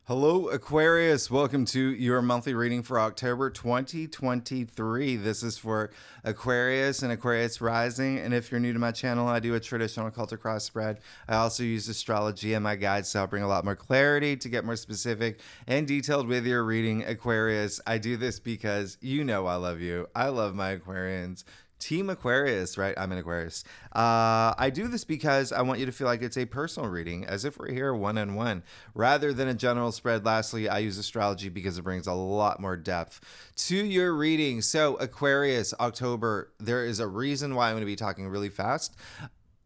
Hello, Aquarius. Welcome to your monthly reading for October 2023. This is for Aquarius and Aquarius Rising. And if you're new to my channel, I do a traditional occultic cross spread. I also use astrology and my guides to help bring a lot more clarity, to get more specific and detailed with your reading, Aquarius. I do this because you know I love you. I love my Aquarians. Team Aquarius, right? I'm an Aquarius. I do this because I want you to feel like it's a personal reading, as if we're here one-on-one, rather than a general spread. Lastly, I use astrology because it brings a lot more depth to your reading. So Aquarius, October, there is a reason why I'm going to be talking really fast.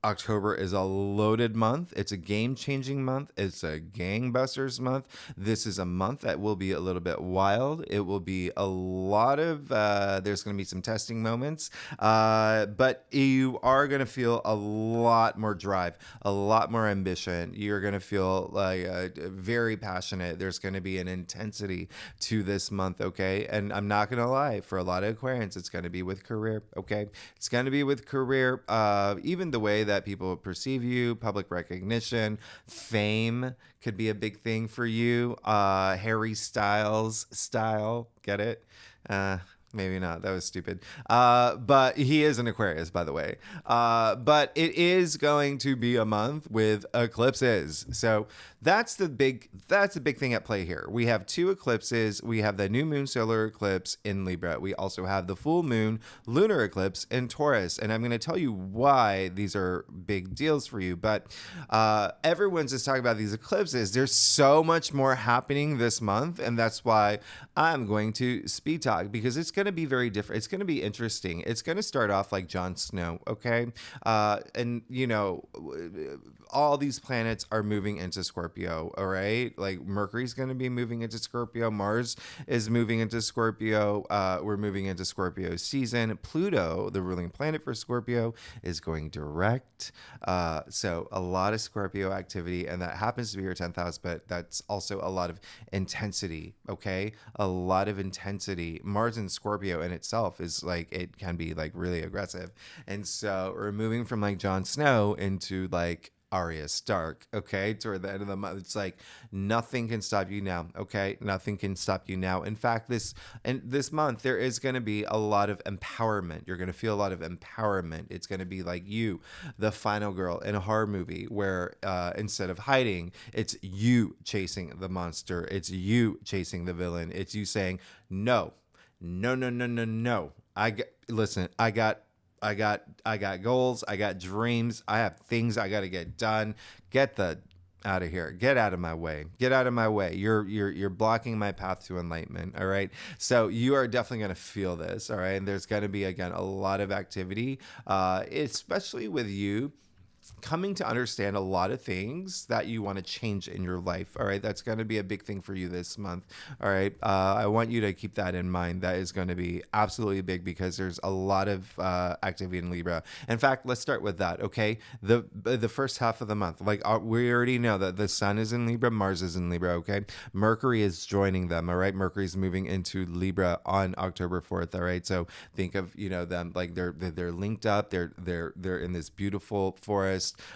October is a loaded month. It's a game-changing month. It's a gangbusters month. This is a month that will be a little bit wild. It will be a lot of, there's going to be some testing moments, but you are going to feel a lot more drive, a lot more ambition. You're going to feel like very passionate. There's going to be an intensity to this month, okay? And I'm not going to lie, for a lot of Aquarians, it's going to be with career, okay? It's going to be with career, even the way that people perceive you, public recognition, fame could be a big thing for you. Harry Styles style, get it? Maybe not. That was stupid. But he is an Aquarius, by the way. But it is going to be a month with eclipses. So that's the big thing at play here. We have two eclipses. We have the new moon solar eclipse in Libra. We also have the full moon lunar eclipse in Taurus. And I'm going to tell you why these are big deals for you. But everyone's just talking about these eclipses. There's so much more happening this month. And that's why I'm going to speed talk, because it's going to be very different. It's going to be interesting. It's going to start off like Jon Snow, okay? And, you know, all these planets are moving into Scorpio, all right? Like Mercury's going to be moving into Scorpio. Mars is moving into Scorpio. We're moving into Scorpio season. Pluto, the ruling planet for Scorpio, is going direct. So a lot of Scorpio activity, and that happens to be your 10th house, but that's also a lot of intensity, okay? A lot of intensity. Mars in Scorpio in itself is like, it can be like really aggressive. And so we're moving from like Jon Snow into like Arya Stark, okay? Toward the end of the month, it's like nothing can stop you now, okay? Nothing can stop you now. In fact, this month there is going to be a lot of empowerment. You're going to feel a lot of empowerment. It's going to be like you, the final girl in a horror movie, where instead of hiding, it's you chasing the monster. It's you chasing the villain. It's you saying no. No. Listen, I got goals. I got dreams. I have things I got to get done. Get out of here. Get out of my way. Get out of my way. You're blocking my path to enlightenment. All right. So you are definitely going to feel this. All right. And there's going to be, again, a lot of activity, especially with you coming to understand a lot of things that you want to change in your life. All right. That's going to be a big thing for you this month. All right. I want you to keep that in mind. That is going to be absolutely big, because there's a lot of activity in Libra. In fact, let's start with that. Okay. The first half of the month, like we already know that the sun is in Libra, Mars is in Libra. Okay. Mercury is joining them. All right. Mercury's moving into Libra on October 4th. All right. So think of, you know, them like they're linked up. They're in this beautiful forest,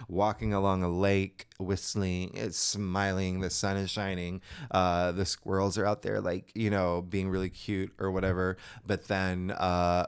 walking along a lake, whistling, it's smiling, the sun is shining, the squirrels are out there, like, you know, being really cute or whatever. But then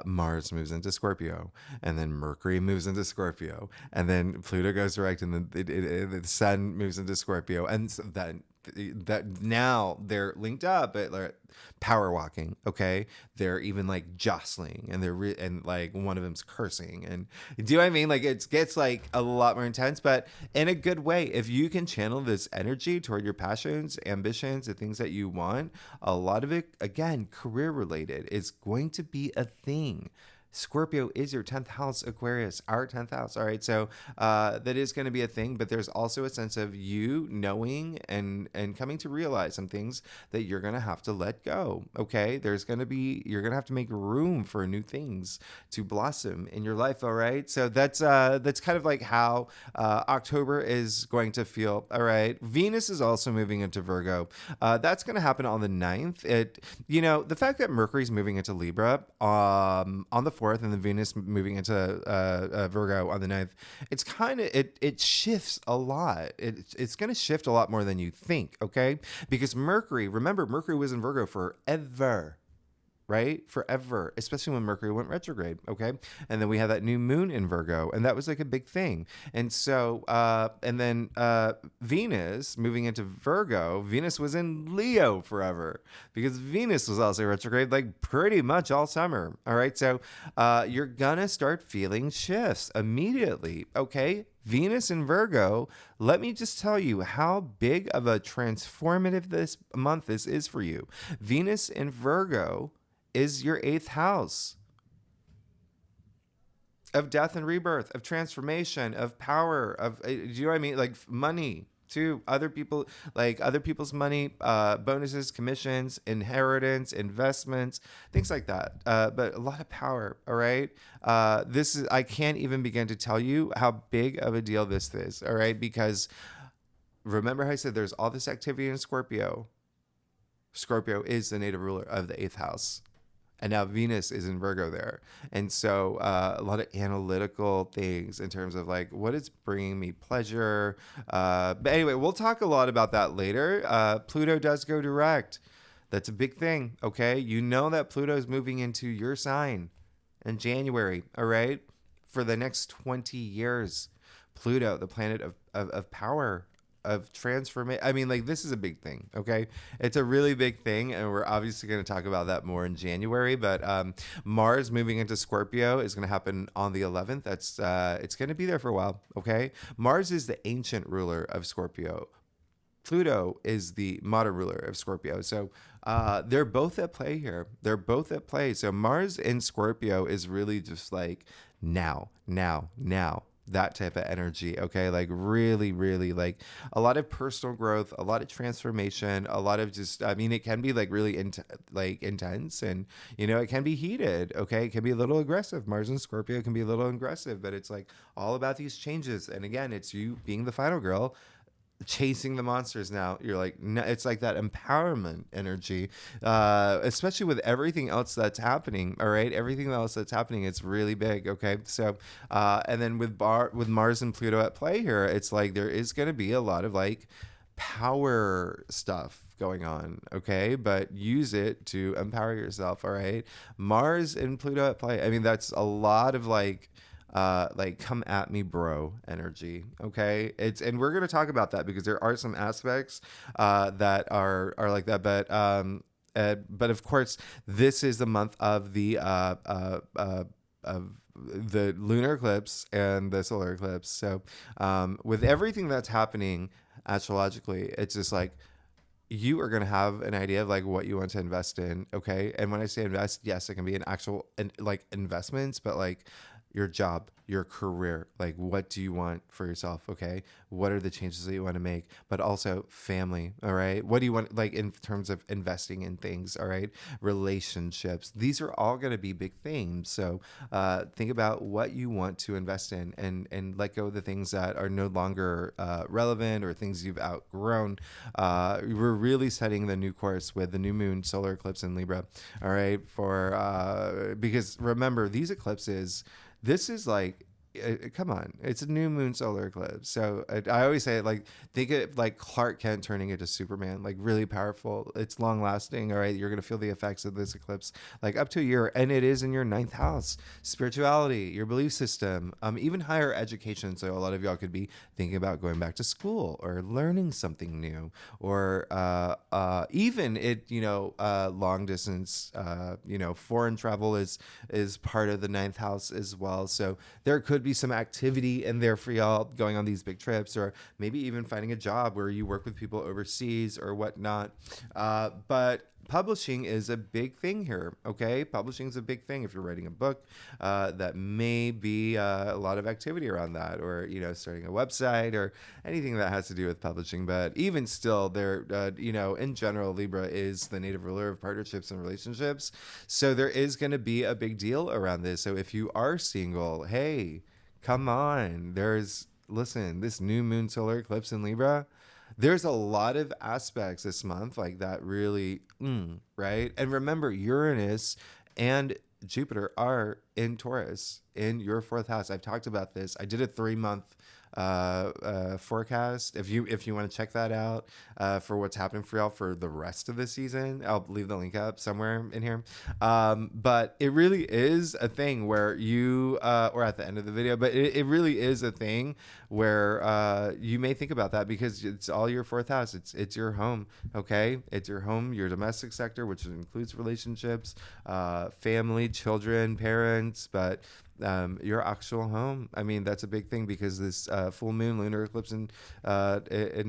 Mars moves into Scorpio, and then Mercury moves into Scorpio, and then Pluto goes direct, and then the sun moves into Scorpio, and so then that now they're linked up, but like power walking, okay? They're even like jostling, and and like one of them's cursing, and do you know what I mean? Like it gets like a lot more intense, but in a good way. If you can channel this energy toward your passions, ambitions, the things that you want, a lot of it, again, career related, is going to be a thing. Scorpio is your 10th house, Aquarius, our 10th house. All right. So that is going to be a thing, but there's also a sense of you knowing and coming to realize some things that you're going to have to let go. Okay. You're going to have to make room for new things to blossom in your life. All right. So that's kind of like how October is going to feel. All right. Venus is also moving into Virgo. That's going to happen on the 9th. The fact that Mercury's moving into Libra on the 4th 4th, and then Venus moving into Virgo on the 9th. It's kind of, it shifts a lot. It's going to shift a lot more than you think, okay? Because Mercury, remember, Mercury was in Virgo forever. Right? Forever, especially when Mercury went retrograde. Okay. And then we had that new moon in Virgo, and that was like a big thing. And so, and then Venus moving into Virgo, Venus was in Leo forever because Venus was also retrograde like pretty much all summer. All right. So you're going to start feeling shifts immediately. Okay. Venus in Virgo, let me just tell you how big of a transformative this month is for you. Venus in Virgo is your 8th house of death and rebirth, of transformation, of power, of, do you know what I mean? Like money to other people, like other people's money, bonuses, commissions, inheritance, investments, things like that. But a lot of power. All right. I can't even begin to tell you how big of a deal this is. All right. Because remember how I said there's all this activity in Scorpio. Scorpio is the native ruler of the 8th house. And now Venus is in Virgo there. And so a lot of analytical things in terms of like what is bringing me pleasure. But anyway, we'll talk a lot about that later. Pluto does go direct. That's a big thing. Okay. You know that Pluto is moving into your sign in January. All right. For the next 20 years. Pluto, the planet of power, of transformation. I mean, like, this is a big thing, okay? It's a really big thing, and we're obviously going to talk about that more in January, but Mars moving into Scorpio is going to happen on the 11th. That's it's going to be there for a while, okay? Mars is the ancient ruler of Scorpio. Pluto is the modern ruler of Scorpio. So they're both at play here. They're both at play. So Mars in Scorpio is really just like now. That type of energy, okay? Like really, really like a lot of personal growth, a lot of transformation, a lot of just, I mean, it can be like really intense and, you know, it can be heated, okay? It can be a little aggressive. Mars and Scorpio can be a little aggressive, but it's like all about these changes. And again, it's you being the final girl, chasing the monsters now. You're like, no, it's like that empowerment energy, especially with everything else that's happening. All right, everything else that's happening, it's really big. Okay, so and then with Mars and Pluto at play here, it's like there is going to be a lot of like power stuff going on, okay? But use it to empower yourself. All right, Mars and Pluto at play. I mean, that's a lot of like come at me bro energy, okay? And we're going to talk about that because there are some aspects that are like that, but of course this is the month of the lunar eclipse and the solar eclipse. So with everything that's happening astrologically, it's just like you are going to have an idea of like what you want to invest in, okay? And when I say invest, yes, it can be an actual like investments, but like your job, your career, like what do you want for yourself, okay? What are the changes that you want to make? But also family, all right? What do you want, like in terms of investing in things, all right? Relationships, these are all going to be big themes. So think about what you want to invest in and let go of the things that are no longer relevant or things you've outgrown. We're really setting the new course with the new moon solar eclipse in Libra, all right? Because remember, these eclipses, this is like, come on, it's a new moon solar eclipse. So I always say it like, think of like Clark Kent turning into Superman, like really powerful. It's long lasting. All right. You're going to feel the effects of this eclipse like up to a year. And it is in your 9th house, spirituality, your belief system, even higher education. So a lot of y'all could be thinking about going back to school or learning something new, or even long distance, foreign travel is part of the 9th house as well. So there could be some activity in there for y'all going on these big trips, or maybe even finding a job where you work with people overseas or whatnot. But publishing is a big thing here, okay? Publishing is a big thing. If you're writing a book, that may be a lot of activity around that, or, starting a website or anything that has to do with publishing. But even still, in general, Libra is the native ruler of partnerships and relationships. So there is going to be a big deal around this. So if you are single, hey, come on. Listen, this new moon solar eclipse in Libra, there's a lot of aspects this month like that really, right? And remember, Uranus and Jupiter are in Taurus in your fourth house. I've talked about this. I did a 3-month forecast. If you want to check that out for what's happening for y'all for the rest of the season, I'll leave the link up somewhere in here. But it really is a thing where you or at the end of the video, but it really is a thing where you may think about that because it's all your fourth house. It's your home. Okay, it's your home, your domestic sector, which includes relationships, family, children, parents, but your actual home. I mean, that's a big thing because this full moon lunar eclipse in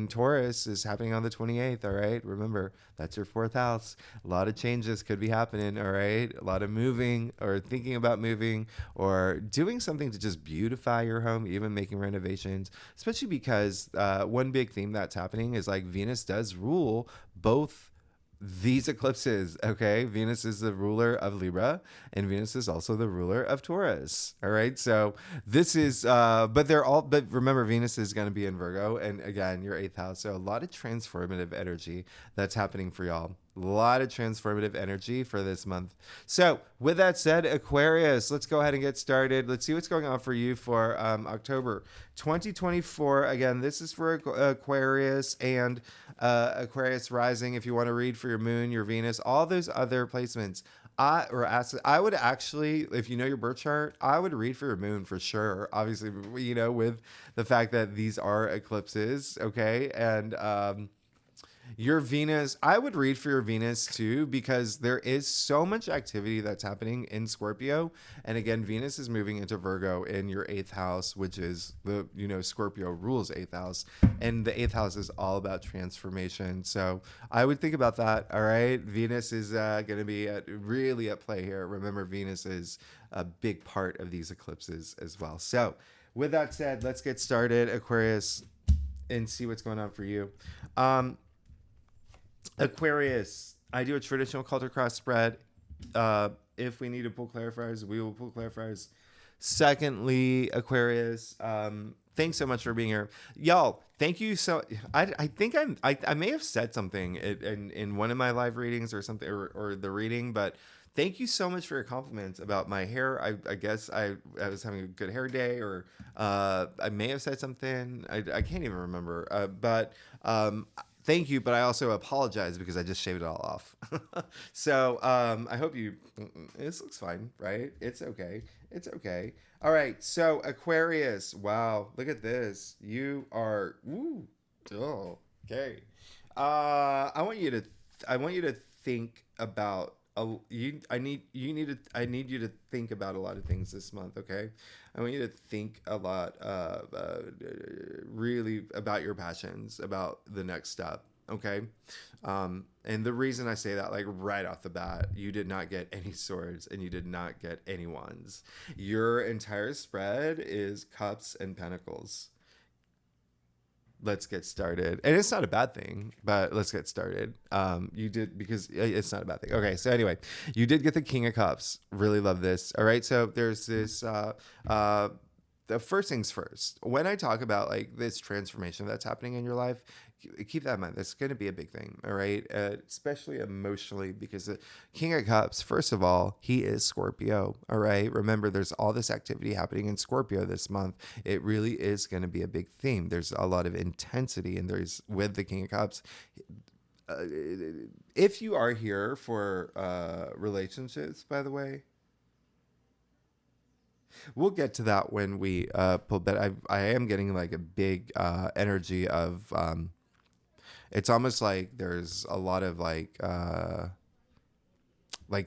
Taurus is happening on the 28th. All right. Remember, that's your fourth house. A lot of changes could be happening. All right. A lot of moving or thinking about moving or doing something to just beautify your home, even making renovations, especially because one big theme that's happening is like Venus does rule both these eclipses. Okay, Venus is the ruler of Libra and Venus is also the ruler of Taurus. All right, so this is but remember, Venus is going to be in Virgo, and again, your 8th house, so a lot of transformative energy that's happening for y'all. A lot of transformative energy for this month. So with that said, Aquarius, let's go ahead and get started. Let's see what's going on for you for October 2024. Again, this is for Aquarius and Aquarius rising. If you want to read for your moon, your Venus, all those other placements. I would actually, if you know your birth chart, I would read for your moon for sure. Obviously, you know, with the fact that these are eclipses, okay? And your Venus, I would read for your Venus too, because there is so much activity that's happening in Scorpio. And again, Venus is moving into Virgo in your 8th house, which is the, you know, Scorpio rules 8th house. And the 8th house is all about transformation. So I would think about that. All right. Venus is going to be really at play here. Remember, Venus is a big part of these eclipses as well. So with that said, let's get started, Aquarius, and see what's going on for you. Aquarius, I do a traditional culture cross spread. If we need to pull clarifiers, we will pull clarifiers. Secondly, Aquarius, thanks so much for being here, y'all. Thank you. So I think I may have said something in one of my live readings or something, or the reading, but thank you so much for your compliments about my hair. I guess I was having a good hair day, or I may have said something. I can't even remember. But thank you, but I also apologize because I just shaved it all off. So I hope this looks fine, right? It's okay. It's okay. All right. So Aquarius, wow, look at this. You are, woo, oh, okay. I want you to think about I need you to think about a lot of things this month, okay? I want you to think a lot really about your passions, about the next step, okay? And the reason I say that, like right off the bat, you did not get any swords and you did not get any wands. Your entire spread is cups and pentacles. Let's get started. And it's not a bad thing, but let's get started. You did, because it's not a bad thing. Okay, so anyway, you did get the King of Cups. Really love this. All right, so there's this the first things first. When I talk about like this transformation that's happening in your life, keep that in mind. That's going to be a big thing, all right? Especially emotionally, because the King of Cups, first of all, he is Scorpio, all right? Remember, there's all this activity happening in Scorpio this month. It really is going to be a big theme. There's a lot of intensity, and there's with the King of Cups. If you are here for relationships, by the way, we'll get to that when we pull. But I am getting like a big energy of. It's almost like there's a lot of like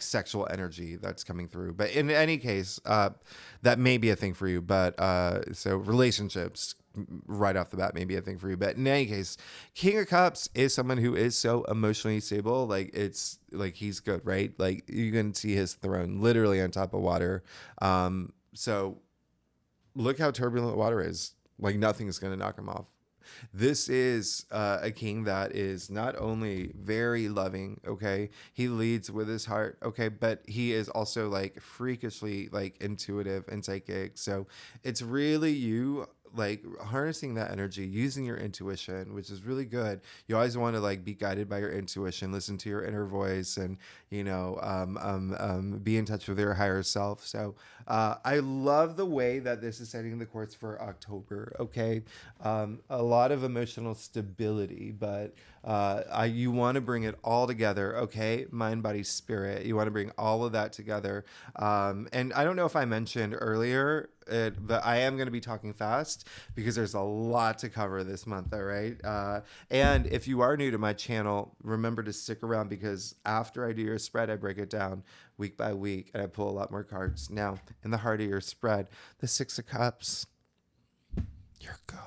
sexual energy that's coming through. But in any case, that may be a thing for you. But so relationships right off the bat may be a thing for you. But in any case, King of Cups is someone who is so emotionally stable. Like it's like he's good, right? Like you can see his throne literally on top of water. So look how turbulent water is. Like nothing is going to knock him off. This is a king that is not only very loving, okay? He leads with his heart, okay? But he is also like freakishly like intuitive and psychic. So it's really you like harnessing that energy, using your intuition, which is really good. You always want to like be guided by your intuition, listen to your inner voice, and be in touch with your higher self. So I love the way that this is setting the course for October. Okay, a lot of emotional stability, but you want to bring it all together. Okay, mind, body, spirit. You want to bring all of that together. And I don't know if I mentioned earlier, but I am going to be talking fast because there's a lot to cover this month. All right. And if you are new to my channel, remember to stick around because after I do your spread, I break it down week by week and I pull a lot more cards. Now, in the heart of your spread, the Six of Cups. You're good.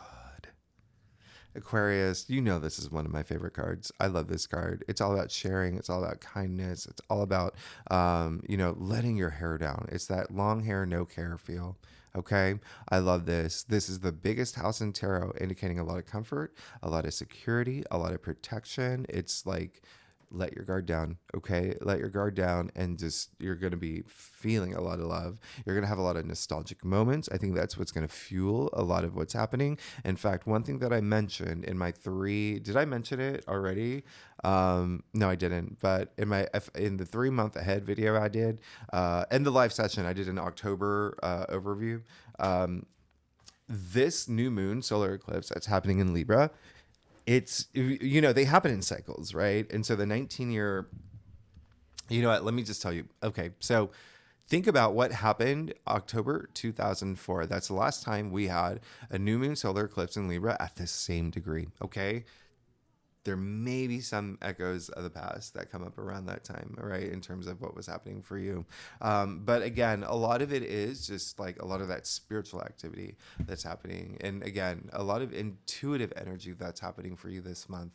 Aquarius, you know this is one of my favorite cards. I love this card. It's all about sharing. It's all about kindness. It's all about, letting your hair down. It's that long hair, no care feel. Okay, I love this. This is the biggest house in tarot, indicating a lot of comfort, a lot of security, a lot of protection. It's like, let your guard down, okay? Let your guard down, and just you're going to be feeling a lot of love. You're going to have a lot of nostalgic moments. I think that's what's going to fuel a lot of what's happening. In fact, one thing that I mentioned in my did I mention it already? No, I didn't. But in the 3 month ahead video I did, and the live session I did in October overview, this new moon solar eclipse that's happening in Libra, it's, they happen in cycles, right? And so the 19-year, let me just tell you. Okay, so think about what happened October 2004. That's the last time we had a new moon solar eclipse in Libra at the same degree, okay? There may be some echoes of the past that come up around that time, right, in terms of what was happening for you. But again, a lot of it is just like a lot of that spiritual activity that's happening. And again, a lot of intuitive energy that's happening for you this month,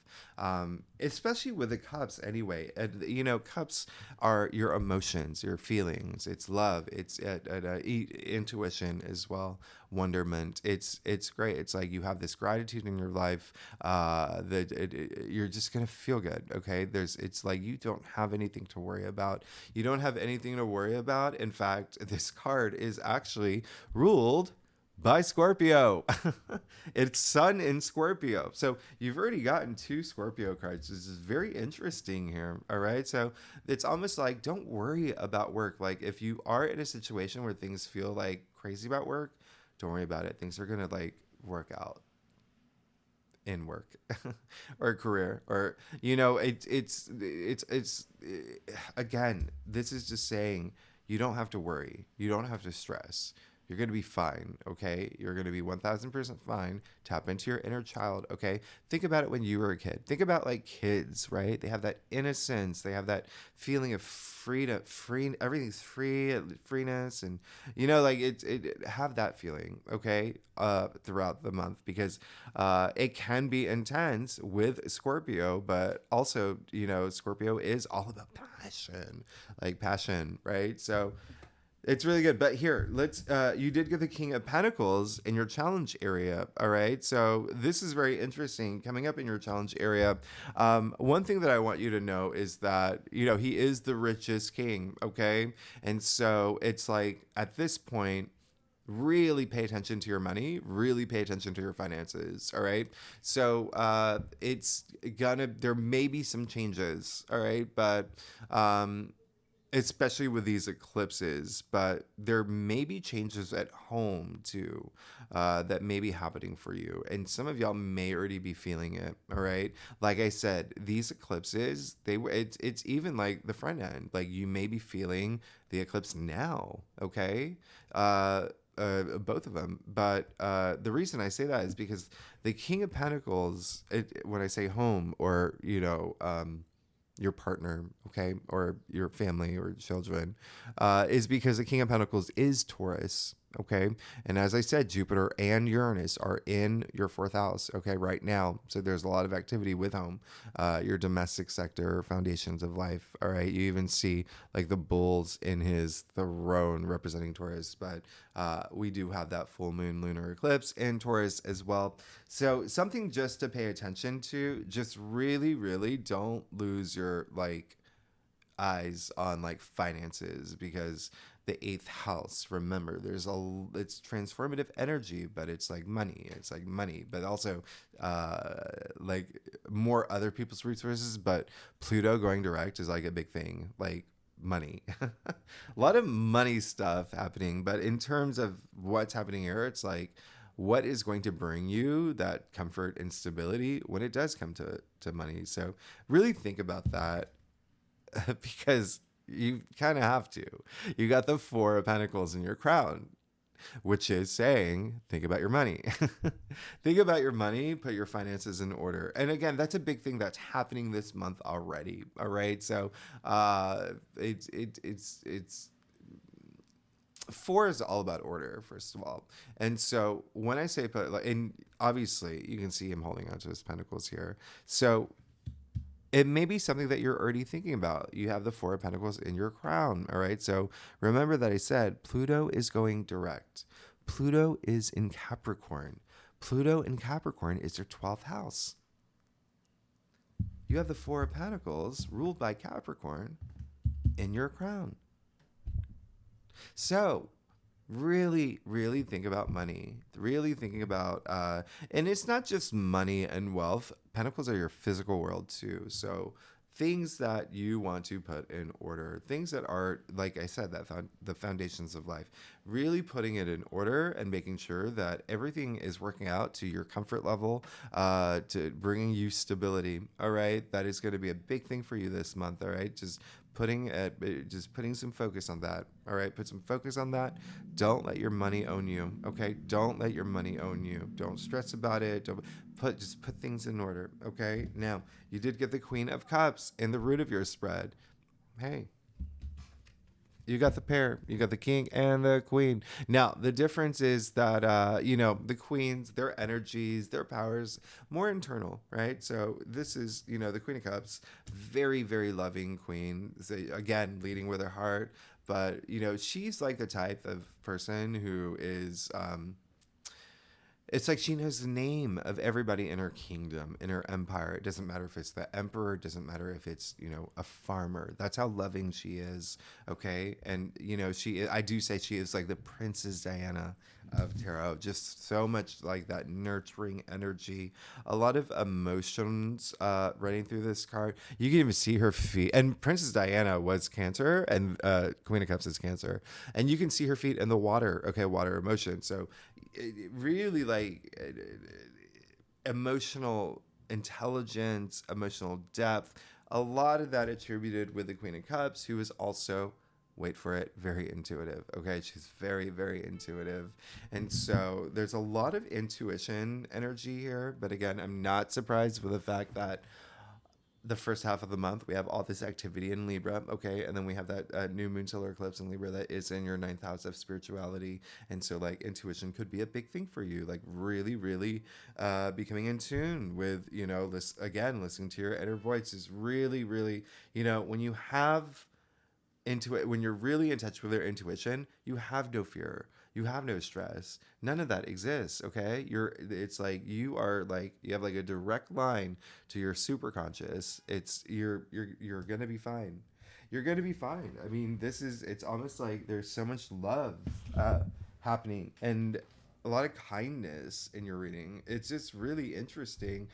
especially with the cups anyway. And, cups are your emotions, your feelings. It's love. It's intuition as well. Wonderment. It's great. It's like you have this gratitude in your life that you're just gonna feel good. Okay, it's like you don't have anything to worry about. You don't have anything to worry about. In fact, this card is actually ruled by Scorpio. It's Sun in Scorpio. So you've already gotten 2 Scorpio cards. This is very interesting here. All right. So it's almost like, don't worry about work. Like if you are in a situation where things feel like crazy about work, don't worry about it. Things are going to like work out in work or career, or, it's again, this is just saying you don't have to worry. You don't have to stress. You're going to be fine, okay? You're going to be 1000% fine. Tap into your inner child, okay? Think about it when you were a kid. Think about like kids, right? They have that innocence. They have that feeling of freedom, everything's freeness. And, have that feeling, okay? Throughout the month, because it can be intense with Scorpio, but also, Scorpio is all about passion, right? So, it's really good. But here, you did get the King of Pentacles in your challenge area. All right. So this is very interesting coming up in your challenge area. One thing that I want you to know is that, he is the richest king. Okay. And so it's like at this point, really pay attention to your money, really pay attention to your finances. All right. So there may be some changes. All right. But, especially with these eclipses, but there may be changes at home too, that may be happening for you. And some of y'all may already be feeling it. All right. Like I said, these eclipses, it's even like the front end, like you may be feeling the eclipse now. Okay. Both of them. But the reason I say that is because the King of Pentacles, when I say home or, your partner, okay, or your family or children, is because the King of Pentacles is Taurus, okay? And as I said, Jupiter and Uranus are in your 4th house, okay, right now. So there's a lot of activity with home, your domestic sector, foundations of life, all right? You even see like the bulls in his throne representing Taurus, but we do have that full moon lunar eclipse in Taurus as well. So something just to pay attention to, just really, really don't lose your like eyes on like finances, because the eighth house. Remember, it's transformative energy, but it's like money. It's like money, but also like more other people's resources. But Pluto going direct is like a big thing, like money. A lot of money stuff happening. But in terms of what's happening here, it's like, what is going to bring you that comfort and stability when it does come to money? So really think about that because you kind of have to. You got the Four of Pentacles in your crown, which is saying, think about your money. Think about your money, put your finances in order. And again, that's a big thing that's happening this month already. All right. So it's four is all about order, first of all. And so when I say and obviously you can see him holding onto his pentacles here. So it may be something that you're already thinking about. You have the Four of Pentacles in your crown. All right. So remember that I said Pluto is going direct. Pluto is in Capricorn. Pluto in Capricorn is your 12th house. You have the Four of Pentacles ruled by Capricorn in your crown. So really, really think about money. Really thinking about, and it's not just money and wealth. Pentacles are your physical world too. So things that you want to put in order, things that are, like I said, the foundations of life, really putting it in order and making sure that everything is working out to your comfort level, to bringing you stability. All right. That is going to be a big thing for you this month. All right. Just putting some focus on that. All right. Put some focus on that. Don't let your money own you. Okay. Don't let your money own you. Don't stress about it. Just put things in order. Okay. Now you did get the Queen of Cups in the root of your spread. Hey, you got the pair, you got the king and the queen. Now, the difference is that, the queens, their energies, their powers, more internal, right? So this is, the Queen of Cups, very, very loving queen. So again, leading with her heart. But, she's like the type of person who is, it's like she knows the name of everybody in her kingdom, in her empire. It doesn't matter if it's the emperor. It doesn't matter if it's, a farmer. That's how loving she is. Okay. And, I do say she is like the Princess Diana of tarot. Just so much like that nurturing energy. A lot of emotions running through this card. You can even see her feet. And Princess Diana was Cancer and Queen of Cups is Cancer. And you can see her feet in the water. Okay. Water emotion. So really like emotional intelligence, emotional depth, a lot of that attributed with the Queen of Cups, who is also, wait for it, very intuitive. Okay, she's very, very intuitive. And so there's a lot of intuition energy here. But again, I'm not surprised with the fact that the first half of the month, we have all this activity in Libra, okay? And then we have that new moon solar eclipse in Libra that is in your 9th house of spirituality. And so, like, intuition could be a big thing for you. Like, really, really becoming in tune with, listening to your inner voice is really, really, when you have when you're really in touch with your intuition, you have no fear. You have no stress. None of that exists. Okay. It's like you have like a direct line to your superconscious. You're going to be fine. You're going to be fine. I mean, it's almost like there's so much love happening and a lot of kindness in your reading. It's just really interesting.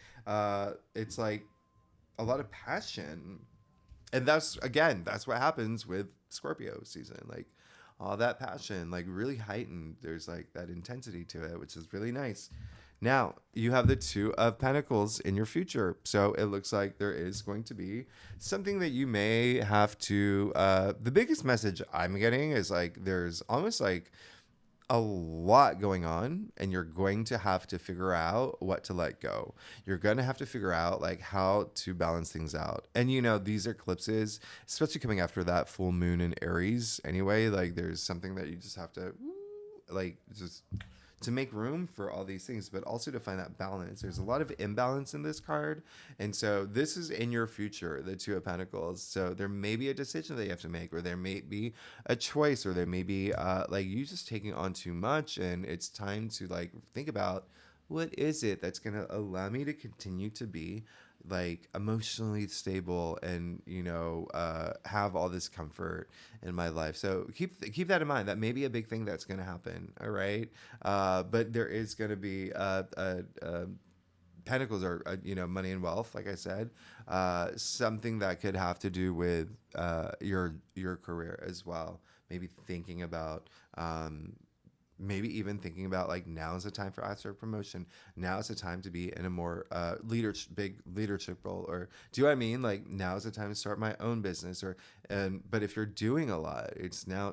It's like a lot of passion. And that's what happens with Scorpio season. Like all that passion, like really heightened. There's like that intensity to it, which is really nice. Now, you have the Two of Pentacles in your future. So it looks like there is going to be something that you may have to... the biggest message I'm getting is like there's almost like a lot going on and you're going to have to figure out what to let go. You're going to have to figure out like how to balance things out. And these eclipses, especially coming after that full moon in Aries anyway, like there's something that you just have to like just to make room for all these things, but also to find that balance. There's a lot of imbalance in this card. And so this is in your future, the Two of Pentacles. So there may be a decision that you have to make, or there may be a choice, or there may be like you just taking on too much. And it's time to like think about what is it that's going to allow me to continue to be like emotionally stable and, have all this comfort in my life. So keep that in mind. That may be a big thing that's going to happen. All right. But there is going to be pentacles are money and wealth, like I said, something that could have to do with your career as well. Maybe thinking about maybe even thinking about like, now is the time for astro promotion. Now is the time to be in a more big leadership role, or do you know what I mean? Like, now is the time to start my own business, or but if you're doing a lot, it's now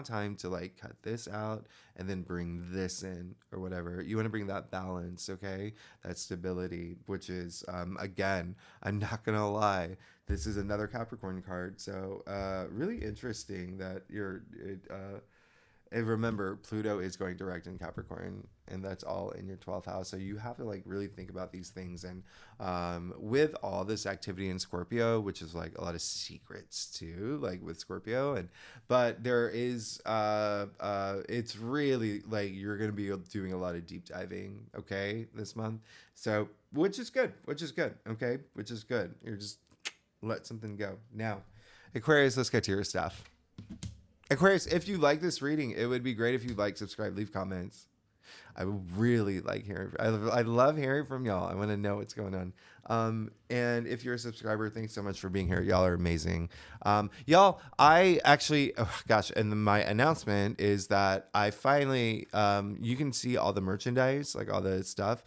time to like cut this out and then bring this in, or whatever. You want to bring that balance, okay? That stability, which is again, I'm not gonna lie, this is another Capricorn card, so really interesting that and remember, Pluto is going direct in Capricorn, and that's all in your 12th house. So you have to like really think about these things. And with all this activity in Scorpio, which is like a lot of secrets too, like with Scorpio, but there is it's really like you're gonna be doing a lot of deep diving, okay, this month. So which is good, okay, which is good. You're just let something go. Now, Aquarius, let's get to your stuff. Aquarius, if you like this reading, it would be great if you like, subscribe, leave comments. I would really like hearing. I love hearing from y'all. I want to know what's going on. And if you're a subscriber, thanks so much for being here. Y'all are amazing. Y'all, I actually, oh gosh, and my announcement is that I finally, you can see all the merchandise, like all the stuff.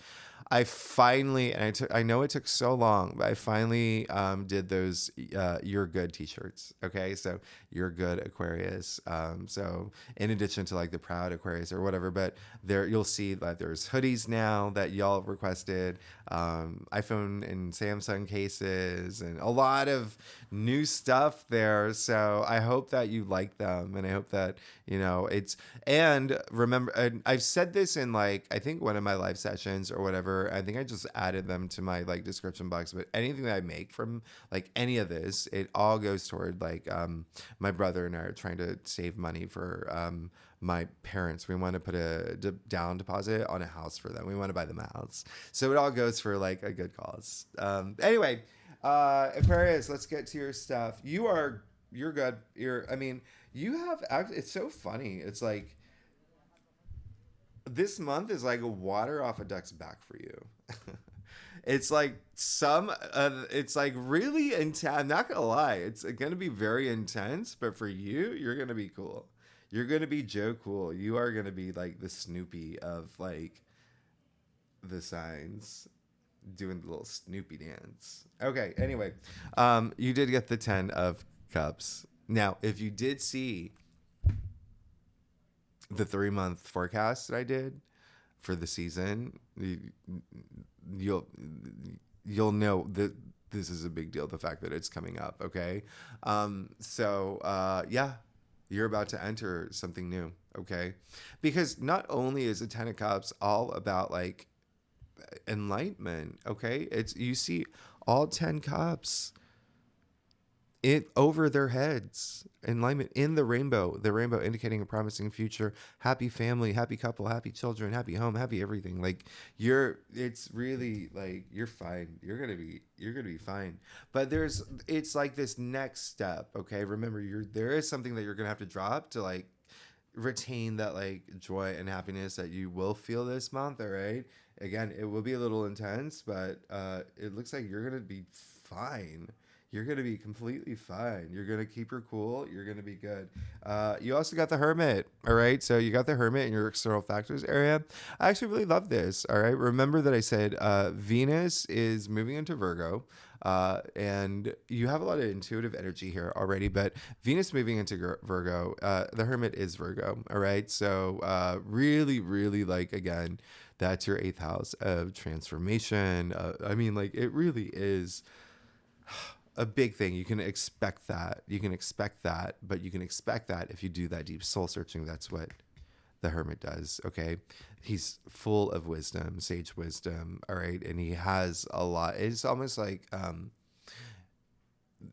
I finally, and I know it took so long, but I finally did those You're Good t-shirts. Okay, so You're Good Aquarius. So in addition to like the Proud Aquarius or whatever, but there you'll see that there's hoodies now that y'all requested, iPhone and Samsung cases, and a lot of new stuff there. So I hope that you like them, and I hope that it's, and remember, and I've said this in like, I think one of my live sessions or whatever. I think I just added them to my like description box, but anything that I make from like any of this, it all goes toward like my brother and I are trying to save money for my parents. We want to put a down deposit on a house for them. We want to buy them a house, so it all goes for like a good cause. Anyway, Aquarius, let's get to your stuff. You're good. You have, it's so funny. It's like, this month is like water off a duck's back for you. It's like it's like really intense. I'm not gonna lie, it's gonna be very intense, but for you, you're gonna be cool. You're gonna be Joe Cool. You are gonna be like the Snoopy of like the signs, doing the little Snoopy dance. Okay, anyway, you did get the 10 of Cups. Now, if you did see the 3-month forecast that I did for the season, you'll know that this is a big deal. The fact that it's coming up. Okay. Yeah, you're about to enter something new. Okay. Because not only is the 10 of Cups all about like enlightenment. Okay. You see all 10 cups it over their heads, enlightenment in the rainbow indicating a promising future, happy family, happy couple, happy children, happy home, happy everything. Like it's really like you're fine. You're gonna be fine. But it's like this next step. Okay, remember, there is something that you're gonna have to drop to like retain that like joy and happiness that you will feel this month. All right, again, it will be a little intense, but it looks like you're gonna be fine. You're going to be completely fine. You're going to keep your cool. You're going to be good. You also got the Hermit. All right. So you got the Hermit in your external factors area. I actually really love this. All right. Remember that I said Venus is moving into Virgo. And you have a lot of intuitive energy here already, but Venus moving into Virgo, the Hermit is Virgo. All right. So really, really like, again, that's your 8th house of transformation. It really is a big thing. You can expect that, but you can expect that if you do that deep soul searching. That's what the Hermit does. Okay. He's full of wisdom, sage wisdom. All right. And he has a lot. It's almost like,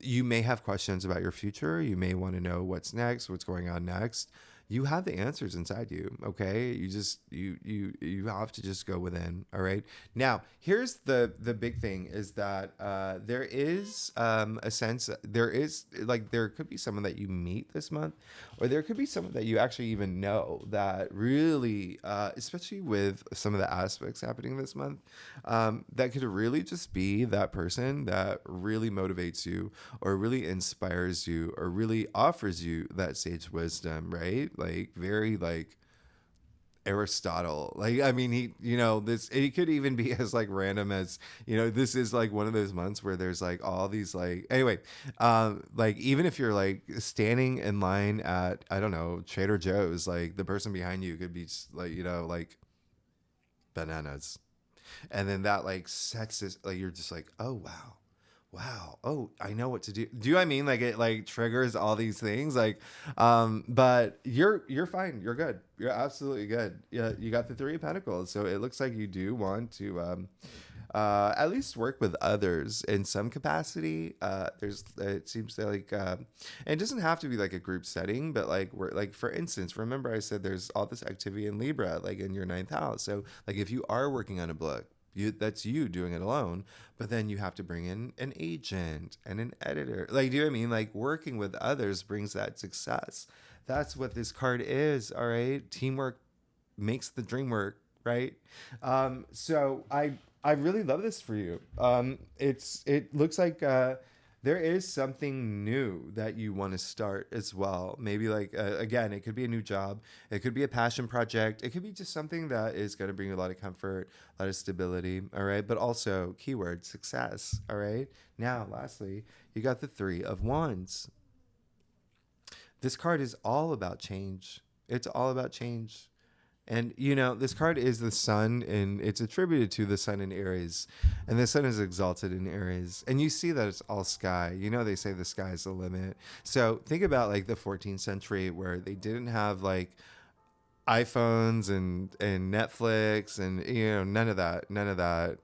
you may have questions about your future. You may want to know what's next, what's going on next. you have the answers inside you. Okay, you just you have to just go within. All right. Now, here's the big thing is that there is a sense, there is like there could be someone that you meet this month, or there could be someone that you actually even know that really, especially with some of the aspects happening this month, that could really just be that person that really motivates you, or really inspires you, or really offers you that sage wisdom, right? Like very like Aristotle. Like, I mean, he, you know, this, it could even be as like random as, you know, this is like one of those months where there's like all these like, anyway, like even if you're like standing in line at, I don't know, Trader Joe's, like the person behind you could be just, like, you know, like bananas. And then that like sets this, like, you're just like, oh, wow. Wow. Oh, I know what to do. Do you know what I mean? Like it like triggers all these things. Like, but you're fine. You're good. You're absolutely good. Yeah, you got the Three of Pentacles. So it looks like you do want to at least work with others in some capacity. There's it seems like and it doesn't have to be like a group setting, but like we're like, for instance, remember I said there's all this activity in Libra, like in your ninth house. So like if you are working on a book, that's you doing it alone, but then you have to bring in an agent and an editor. Like, do you know what I mean? Like working with others brings that success. That's what this card is. All right. Teamwork makes the dream work. Right. So I really love this for you. It looks like, there is something new that you want to start as well. Maybe like, again, it could be a new job. It could be a passion project. It could be just something that is going to bring you a lot of comfort, a lot of stability. All right. But also keyword success. All right. Now, lastly, you got the Three of Wands. This card is all about change. It's all about change. And, you know, this card is the sun, and it's attributed to the sun in Aries. And the sun is exalted in Aries. And you see that it's all sky. You know, they say the sky is the limit. So think about like the 14th century where they didn't have like iPhones and Netflix and, you know, none of that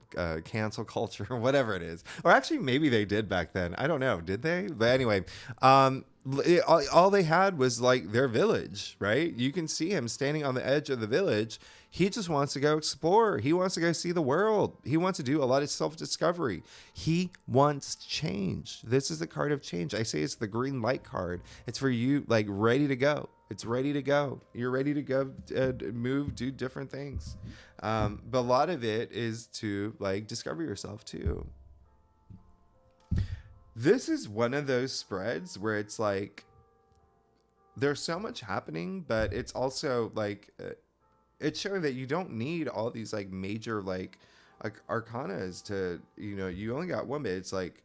cancel culture or whatever it is. Or actually maybe they did back then, I don't know, did they? But anyway, all they had was like their village, right? You can see him standing on the edge of the village. He just wants to go explore. He wants to go see the world. He wants to do a lot of self-discovery. He wants change. This is the card of change. I say it's the green light card. It's for you, like ready to go. It's ready to go. You're ready to go, move, do different things. But a lot of it is to like discover yourself too. This is one of those spreads where it's like there's so much happening, but it's also like it's showing that you don't need all these like major like arcanas to, you know, you only got one, but it's like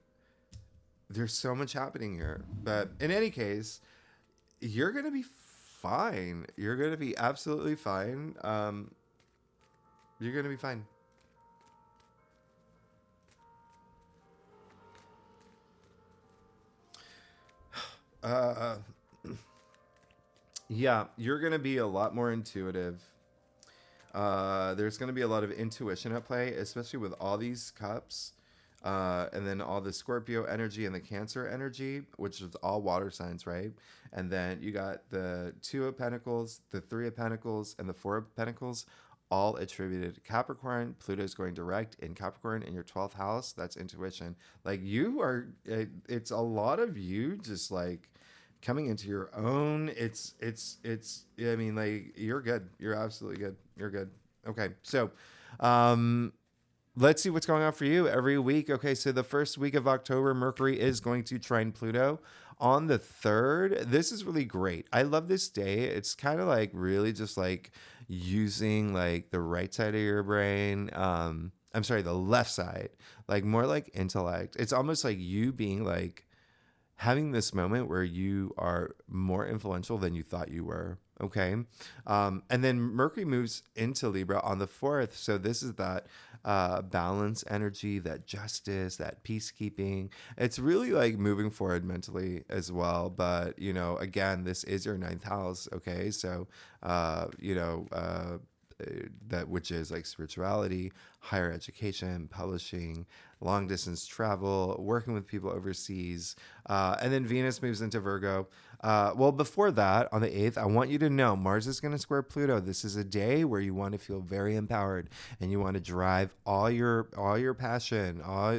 there's so much happening here. But in any case, you're gonna be fine. You're gonna be absolutely fine. You're gonna be fine. Yeah, you're gonna be a lot more intuitive. There's gonna be a lot of intuition at play, especially with all these cups. And then all the Scorpio energy and the Cancer energy, which is all water signs, right? And then you got the Two of Pentacles, the Three of Pentacles, and the Four of Pentacles, all attributed to Capricorn. Pluto's going direct in Capricorn in your 12th house. That's intuition. Like you are, it's a lot of you just like coming into your own. I mean, like you're good. You're absolutely good. You're good. Okay. So, let's see what's going on for you every week. Okay, so the first week of October, Mercury is going to trine Pluto. On the 3rd, this is really great. I love this day. It's kind of like really just like using like the right side of your brain. I'm sorry, the left side, like more like intellect. It's almost like you being like having this moment where you are more influential than you thought you were. Okay. And then Mercury moves into Libra on the 4th. So this is that balance energy, that justice, that peacekeeping. It's really like moving forward mentally as well. But, you know, again, this is your 9th house. Okay. So, that which is like spirituality, higher education, publishing, long distance travel, working with people overseas. And then Venus moves into Virgo. Well, before that, on the 8th, I want you to know Mars is going to square Pluto. This is a day where you want to feel very empowered and you want to drive all your passion, all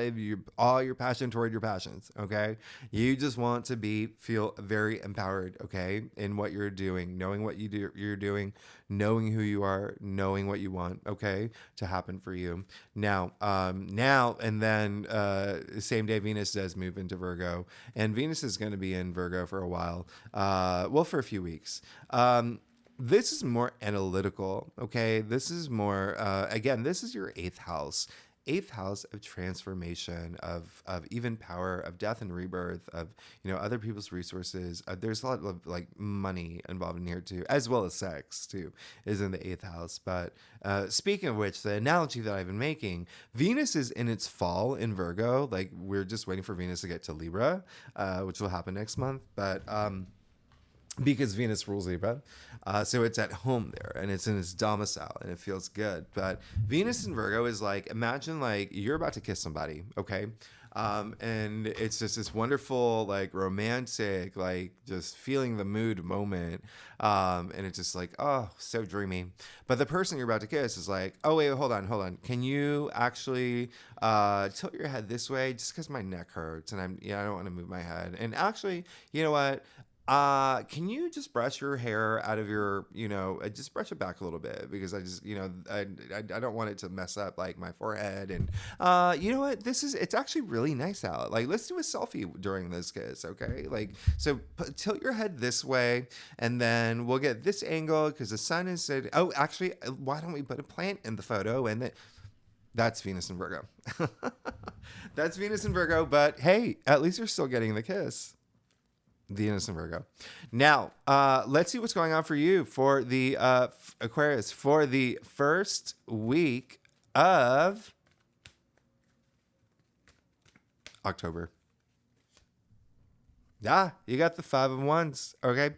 your passion toward your passions. Okay, you just want to feel very empowered. Okay, in what you're doing, knowing what you're doing, knowing who you are, knowing what you want. Okay, to happen for you now. And then same day Venus does move into Virgo, and Venus is going to be in Virgo for a while. Well, for a few weeks. This is more analytical. Okay, this is more. Again, this is your 8th house. 8th house of transformation, of even power, of death and rebirth, of other people's resources. There's a lot of like money involved in here too, as well as sex too, is in the 8th house. But speaking of which, the analogy that I've been making, Venus is in its fall in Virgo. Like we're just waiting for Venus to get to Libra, which will happen next month. But because Venus rules Libra. So it's at home there and it's in its domicile and it feels good. But Venus in Virgo is like, imagine like you're about to kiss somebody, okay? And it's just this wonderful, like romantic, like just feeling the mood moment. And it's just like, oh, so dreamy. But the person you're about to kiss is like, oh, wait, hold on. Can you actually tilt your head this way just because my neck hurts and I don't want to move my head. And actually, you know what? Can you just brush your hair out of your, just brush it back a little bit because I just, I don't want it to mess up like my forehead. And, you know what? It's actually really nice out. Like, let's do a selfie during this kiss. Okay. Like, so tilt your head this way and then we'll get this angle because the sun is, oh, actually, why don't we put a plant in the photo? And that's Venus in Virgo. That's Venus in Virgo. But hey, at least you're still getting the kiss. Venus and Virgo. Now, let's see what's going on for you for the Aquarius for the first week of October. Yeah, you got the 5 of Wands. Okay.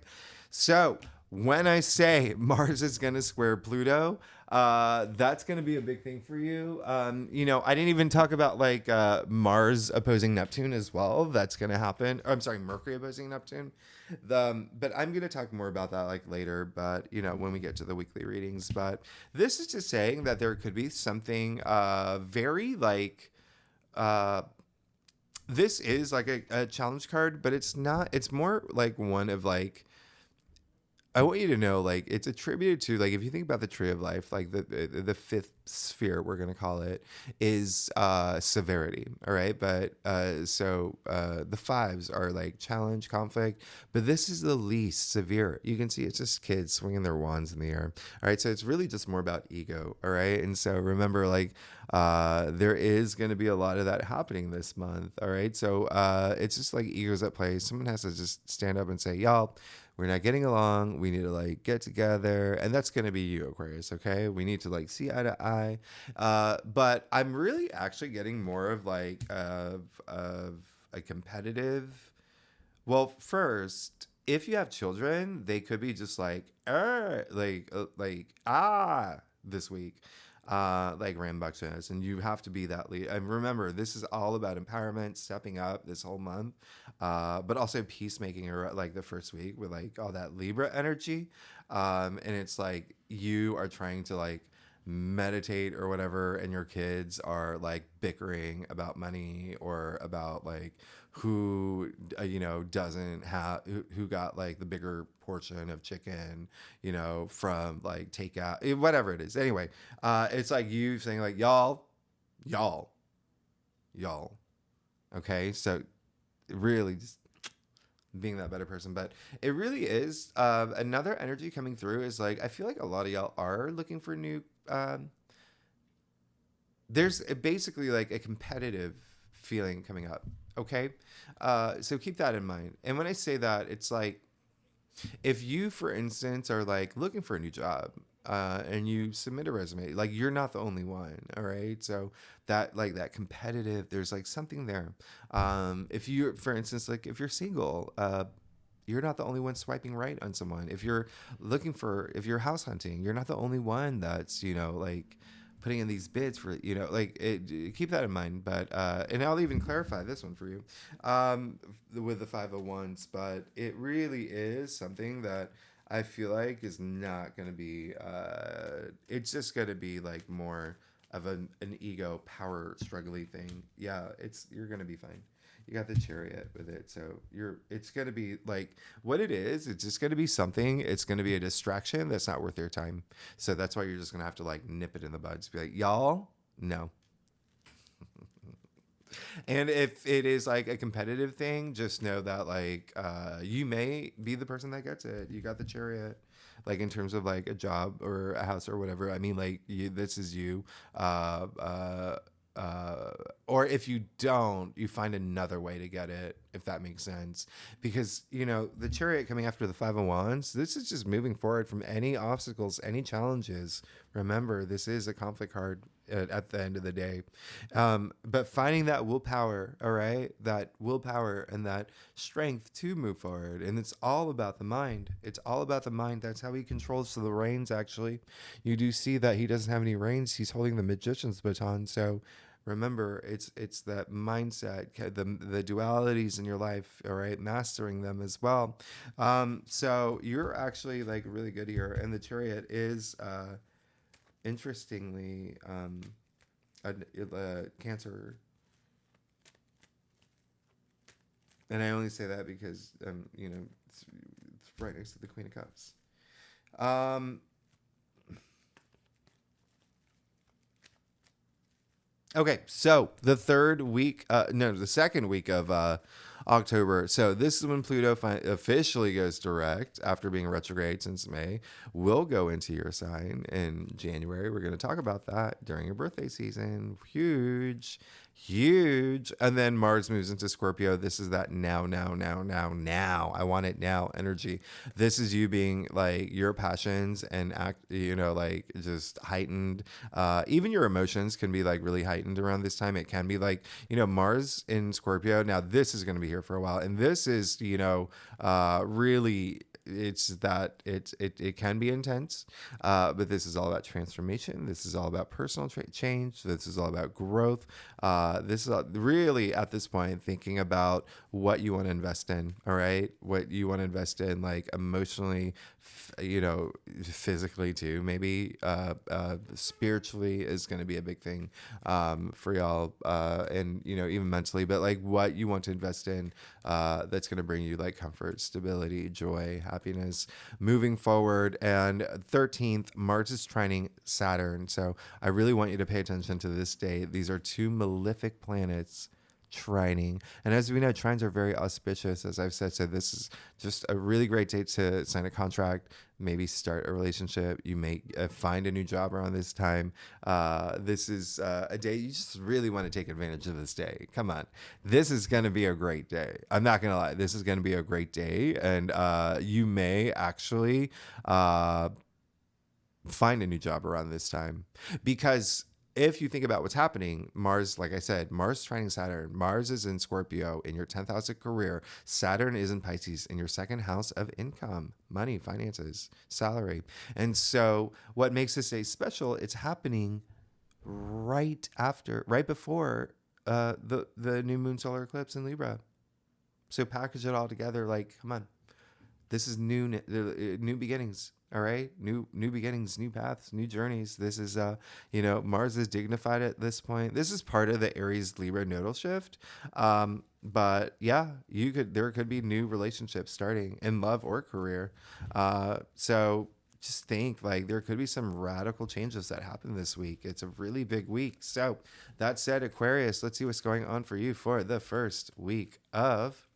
So when I say Mars is going to square Pluto, that's going to be a big thing for you. I didn't even talk about like Mars opposing Neptune as well. That's going to happen. I'm sorry, Mercury opposing Neptune. But I'm going to talk more about that like later. But when we get to the weekly readings. But this is just saying that there could be something very like. This is like a challenge card, but it's not. It's more like one of like. I want you to know, like, it's attributed to, like, if you think about the tree of life, like the fifth sphere, we're going to call it, is severity. All right. But so the fives are like challenge, conflict, but this is the least severe. You can see it's just kids swinging their wands in the air. All right. So it's really just more about ego. All right. And so remember, like, there is going to be a lot of that happening this month. All right. So it's just like egos at play. Someone has to just stand up and say, y'all, we're not getting along. We need to like get together. And that's going to be you, Aquarius. Okay. We need to like see eye to eye. But I'm really actually getting more of like, of a competitive. Well, first, if you have children, they could be just like, this week. Like rambunctious, and you have to be that lead. And remember, this is all about empowerment, stepping up this whole month, but also peacemaking, or like the first week with like all that Libra energy. And it's like you are trying to like meditate or whatever, and your kids are like bickering about money or about like who doesn't have who got like the bigger portion of chicken from like takeout, whatever it is. Anyway, it's like you saying like y'all. Okay, so really just being that better person. But it really is another energy coming through is like I feel like a lot of y'all are looking for new there's basically like a competitive feeling coming up. Okay. So keep that in mind. And when I say that, it's like, if you, for instance, are like looking for a new job, and you submit a resume, like you're not the only one. All right. So that like that competitive, there's like something there. If you, for instance, like if you're single, you're not the only one swiping right on someone. If you're house hunting, you're not the only one that's, like putting in these bids for, like keep that in mind. But and I'll even clarify this one for you with the 501s. But it really is something that I feel like is not going to be. It's just going to be like more of an ego power struggly thing. Yeah, you're going to be fine. You got the Chariot with it, so it's going to be like what it is. It's just going to be something. It's going to be a distraction that's not worth your time. So that's why you're just going to have to like nip it in the bud. Just be like, y'all, no. And if it is like a competitive thing, just know that like you may be the person that gets it. You got the Chariot, like in terms of like a job or a house or whatever. I mean, like this is you. Or if you don't, you find another way to get it, if that makes sense. Because, the Chariot coming after the 501s, this is just moving forward from any obstacles, any challenges. Remember, this is a conflict card at the end of the day. But finding that willpower, all right, that willpower and that strength to move forward. And it's all about the mind. It's all about the mind. That's how he controls the reins, actually. You do see that he doesn't have any reins. He's holding the magician's baton. So remember, it's that mindset, the dualities in your life, all right, mastering them as well. So you're actually like really good here. And the Chariot is, interestingly, a Cancer. And I only say that because, it's right next to the Queen of Cups. Okay, so the second week of October. So this is when Pluto officially goes direct after being retrograde since May. Will go into your sign in January. We're going to talk about that during your birthday season. Huge. And then Mars moves into Scorpio. This is that now. I want it now energy. This is you being like your passions and like just heightened. Even your emotions can be like really heightened around this time. It can be like, Mars in Scorpio. Now this is going to be here for a while. And this is, really, it's that it can be intense, but this is all about transformation. This is all about personal change. This is all about growth. This is really at this point thinking about what you want to invest in. All right, what you want to invest in, like emotionally, physically too. Maybe spiritually is going to be a big thing for y'all, and even mentally. But like what you want to invest in, that's going to bring you like comfort, stability, joy, happiness moving forward. And 13th, Mars is trining Saturn. So I really want you to pay attention to this day. These are two malefic planets trining. And as we know, trines are very auspicious, as I've said. So this is just a really great date to sign a contract, maybe start a relationship. You may find a new job around this time. This is a day you just really want to take advantage of this day. Come on. This is going to be a great day. I'm not going to lie. This is going to be a great day. And you may actually find a new job around this time, because if you think about what's happening, Mars, like I said, Mars trining Saturn. Mars is in Scorpio in your 10th house of career. Saturn is in Pisces in your second house of income, money, finances, salary. And so what makes this day special, it's happening right before the new moon solar eclipse in Libra. So package it all together. Like, come on. This is new beginnings. All right. New beginnings, new paths, new journeys. This is, Mars is dignified at this point. This is part of the Aries Libra nodal shift. But yeah, there could be new relationships starting in love or career. So just think like there could be some radical changes that happen this week. It's a really big week. So that said, Aquarius, let's see what's going on for you for the first week of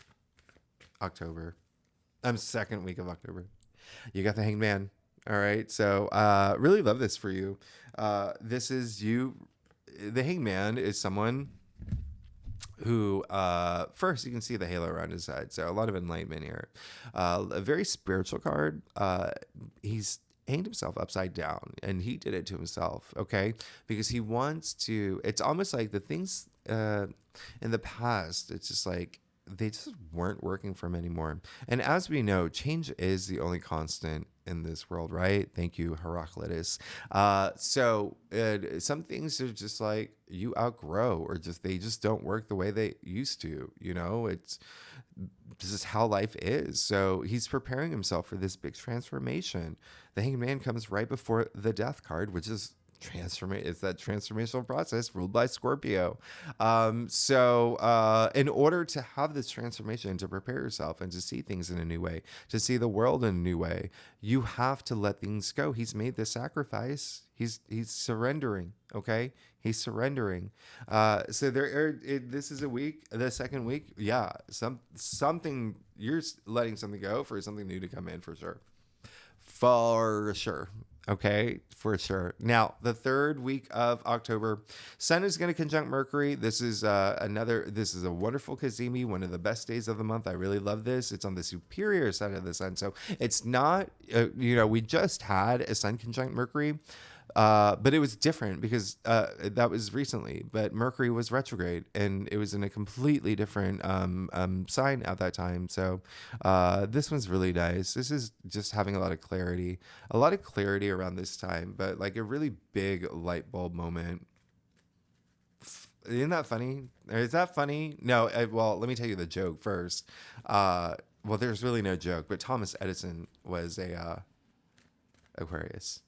October. Second week of October. You got the Hanged Man. All right. So really love this for you. This is you. The Hanged Man is someone who, first, you can see the halo around his head. So a lot of enlightenment here. A very spiritual card. He's hanged himself upside down, and he did it to himself. Okay. Because he wants to, it's almost like the things in the past, it's just like, they just weren't working for him anymore. And as we know, change is the only constant in this world, right? Thank you, Heraclitus. Some things are just like you outgrow, or just they just don't work the way they used to. This is how life is. So he's preparing himself for this big transformation. The Hanged Man comes right before the Death card, which is it's that transformational process ruled by Scorpio. In order to have this transformation, to prepare yourself and to see things in a new way, to see the world in a new way, you have to let things go. He's made the sacrifice. He's surrendering. Okay, he's surrendering. This is a week, the second week. Yeah, something you're letting something go for something new to come in, for sure. For sure. Okay, for sure. Now, the third week of October, Sun is going to conjunct Mercury. This is a wonderful Kazemi, one of the best days of the month. I really love this. It's on the superior side of the Sun. So it's not, we just had a Sun conjunct Mercury. But it was different because that was recently. But Mercury was retrograde, and it was in a completely different sign at that time. So this one's really nice. This is just having a lot of clarity around this time, but like a really big light bulb moment. Isn't that funny? Is that funny? No. Well, let me tell you the joke first. Well, there's really no joke, but Thomas Edison was a Aquarius.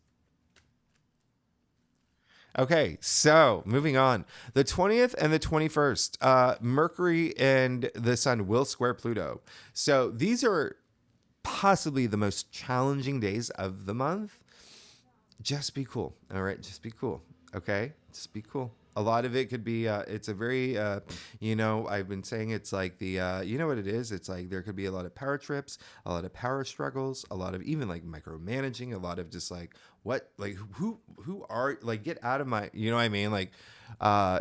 Okay, so moving on. The 20th and the 21st, Mercury and the Sun will square Pluto. So these are possibly the most challenging days of the month. Just be cool. All right, just be cool. Okay, just be cool. A lot of it could be, it's a very, I've been saying it's like you know what it is? It's like there could be a lot of power trips, a lot of power struggles, a lot of even like micromanaging, a lot of just like, who are, like, get out of my, you know what I mean? Like,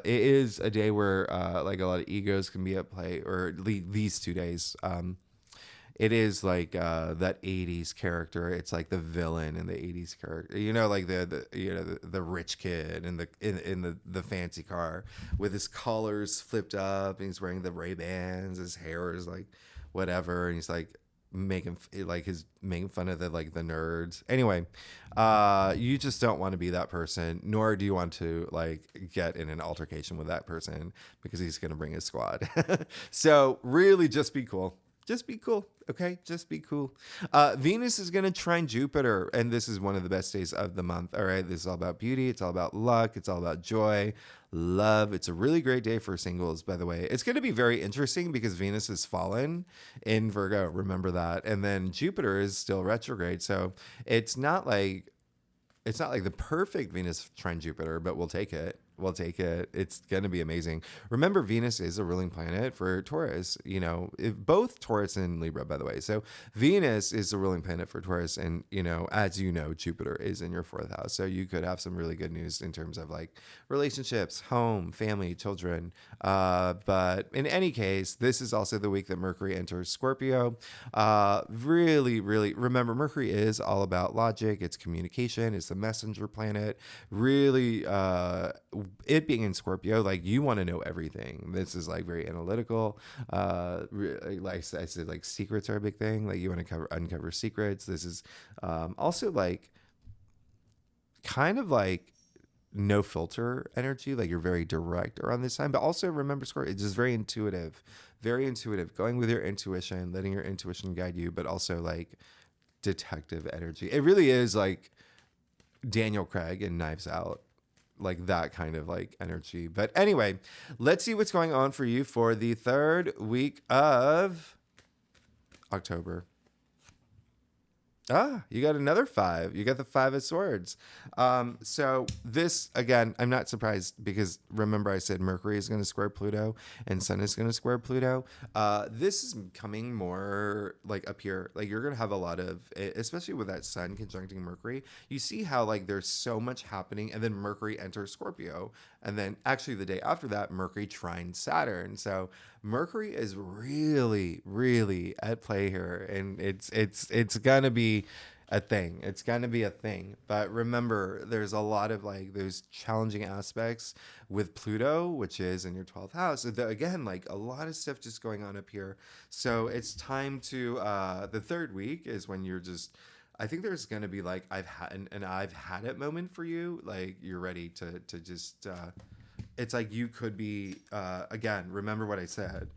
it is a day where, like a lot of egos can be at play, or these 2 days. It is like that 80s character. It's like the villain in the 80s character. Like the rich kid in the fancy car with his collars flipped up, and he's wearing the Ray-Bans. His hair is like whatever, and he's like making fun of the nerds. Anyway, you just don't want to be that person, nor do you want to like get in an altercation with that person, because he's going to bring his squad. So really just be cool. Just be cool, okay? Just be cool. Venus is going to trine Jupiter, and this is one of the best days of the month, all right? This is all about beauty. It's all about luck. It's all about joy, love. It's a really great day for singles, by the way. It's going to be very interesting because Venus has fallen in Virgo. Remember that. And then Jupiter is still retrograde, so it's not like the perfect Venus trine Jupiter, but we'll take it. We'll take it. It's going to be amazing. Remember, Venus is a ruling planet for Taurus, both Taurus and Libra, by the way. So Venus is a ruling planet for Taurus. And, as you know, Jupiter is in your fourth house. So you could have some really good news in terms of like relationships, home, family, children. But in any case, this is also the week that Mercury enters Scorpio. Really, really remember, Mercury is all about logic. It's communication. It's the messenger planet. Really, it being in Scorpio, like you want to know everything. This is like very analytical. Like I said, like secrets are a big thing. Like you want to uncover secrets. This is also like kind of like no filter energy. Like you're very direct around this time. But also remember, Scorpio, it's just very intuitive, going with your intuition, letting your intuition guide you, but also like detective energy. It really is like Daniel Craig in Knives Out. Like that kind of like energy. But anyway, let's see what's going on for you for the third week of October. You got another 5. You got the 5 of Swords. So this, again, I'm not surprised because remember I said Mercury is going to square Pluto and Sun is going to square Pluto. This is coming more like up here. Like you're going to have a lot of, especially with that Sun conjuncting Mercury, you see how like there's so much happening, and then Mercury enters Scorpio. And then actually the day after that, Mercury trines Saturn. So Mercury is really, really at play here, and it's gonna be a thing. It's gonna be a thing. But remember, there's a lot of like those challenging aspects with Pluto, which is in your 12th house. Again, like a lot of stuff just going on up here. So it's time to the third week is when you're just I think there's gonna be like I've had it moment for you. Like you're ready to just. It's like you could be again. Remember what I said.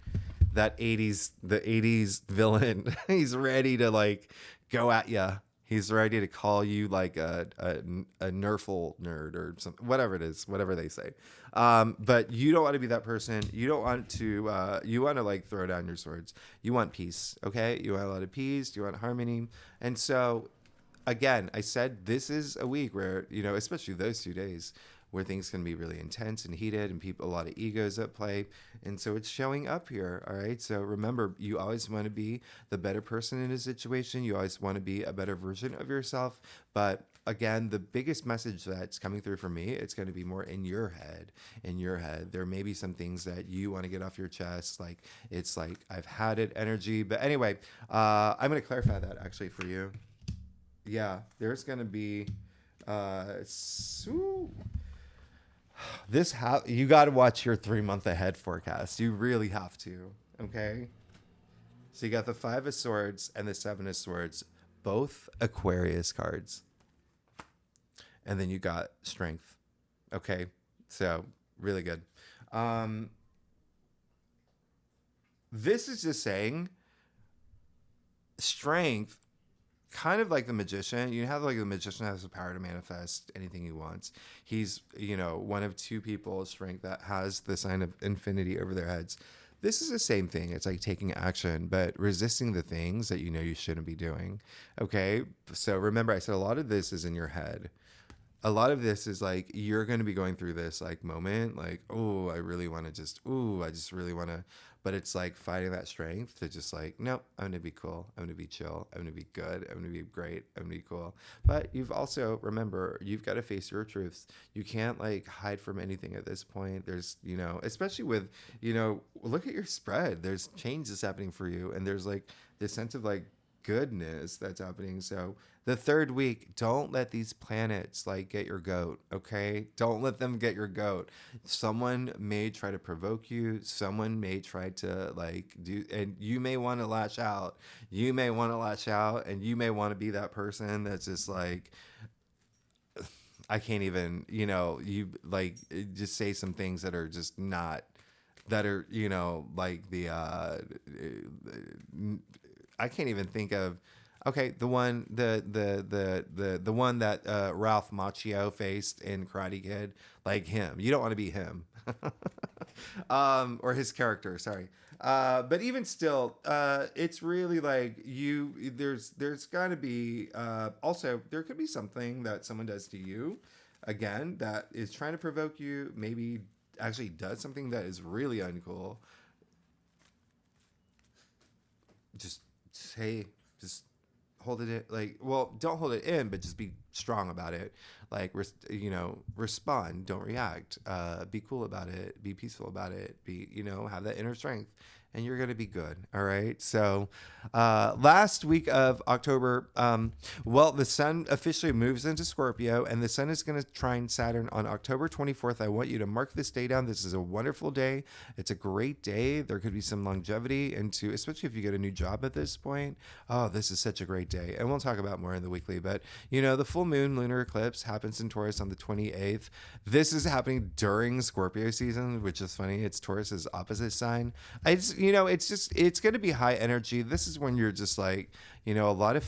That the '80s villain. He's ready to like go at you. He's ready to call you like a nerful nerd or something, whatever it is, whatever they say. But you don't want to be that person. You don't want to. You want to like throw down your swords. You want peace. Okay. You want a lot of peace. You want harmony. And so, again, I said this is a week where especially those 2 days where things can be really intense and heated and people a lot of egos at play, and so it's showing up here. All right, so remember, you always want to be the better person in a situation. You always want to be a better version of yourself. But again, the biggest message that's coming through for me, it's going to be more in your head. In your head, there may be some things that you want to get off your chest, like it's like I've had it energy. But anyway, I'm going to clarify that actually for you. Yeah, there's going to be you got to watch your 3 month ahead forecast. You really have to. Okay. So you got the 5 of Swords and the 7 of Swords, both Aquarius cards, and then you got Strength. Okay. So really good. This is just saying Strength. Kind of like the Magician. You have like the Magician has the power to manifest anything he wants. He's, one of 2 people, Strength, that has the sign of infinity over their heads. This is the same thing. It's like taking action, but resisting the things that you shouldn't be doing. Okay. So remember, I said a lot of this is in your head. A lot of this is like you're going to be going through this like moment, like, oh, I just really want to, but it's like fighting that strength to just like, nope, I'm going to be cool. I'm going to be chill. I'm going to be good. I'm going to be great. I'm going to be cool. But you've also, remember, you've got to face your truths. You can't like hide from anything at this point. There's, especially with, look at your spread. There's changes happening for you. And there's like this sense of like goodness that's happening. So the 3rd week, don't let these planets like get your goat. Okay, don't let them get your goat. Someone may try to provoke you. Someone may try to like do, and you may want to lash out. You may want to lash out, and you may want to be that person that's just like, I can't even, you like just say some things that are just not, that are, like the I can't even think of. Okay, the one that Ralph Macchio faced in Karate Kid, like him. You don't want to be him, or his character. Sorry, but even still, it's really like you. There's got to be also there could be something that someone does to you, again, that is trying to provoke you. Maybe actually does something that is really uncool. Just say, just hold it in, like, well, don't hold it in, but just be strong about it. Like, respond, don't react. Be cool about it. Be peaceful about it. Have that inner strength, and you're going to be good. All right. So, last week of October, the sun officially moves into Scorpio, and the sun is going to trine Saturn on October 24th. I want you to mark this day down. This is a wonderful day. It's a great day. There could be some longevity into, especially if you get a new job at this point. Oh, this is such a great day. And we'll talk about more in the weekly, but the full moon lunar eclipse happens in Taurus on the 28th. This is happening during Scorpio season, which is funny. It's Taurus's opposite sign. It's going to be high energy. This is when you're just like, a lot of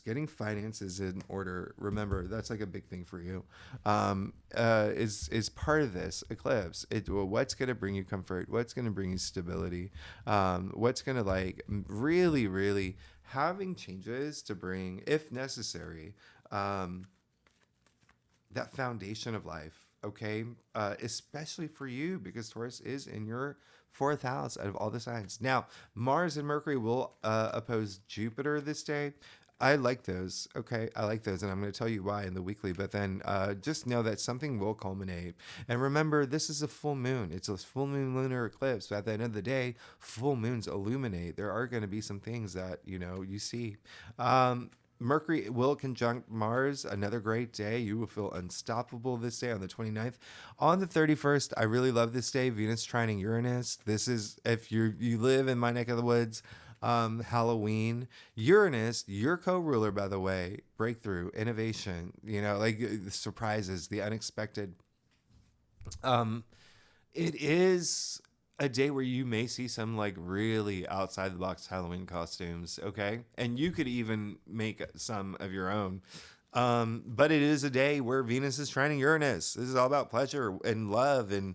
getting finances in order. Remember, that's like a big thing for you. Is part of this eclipse. What's going to bring you comfort? What's going to bring you stability? What's going to like really, really having changes to bring, if necessary, that foundation of life. Okay, especially for you, because Taurus is in your 4th house out of all the signs. Now, Mars and Mercury will oppose Jupiter this day. I like those. Okay, I like those, and I'm going to tell you why in the weekly. But then just know that something will culminate. And remember, this is a full moon. It's a full moon lunar eclipse. But at the end of the day, full moons illuminate. There are going to be some things that you see. Mercury will conjunct Mars, another great day. You will feel unstoppable this day on the 29th. On the 31st, I really love this day. Venus trining Uranus. This is, if you live in my neck of the woods, Halloween. Uranus, your co-ruler, by the way, breakthrough, innovation, like surprises, the unexpected. It is a day where you may see some like really outside the box Halloween costumes, okay? And you could even make some of your own. But it is a day where Venus is trining Uranus. This is all about pleasure and love. And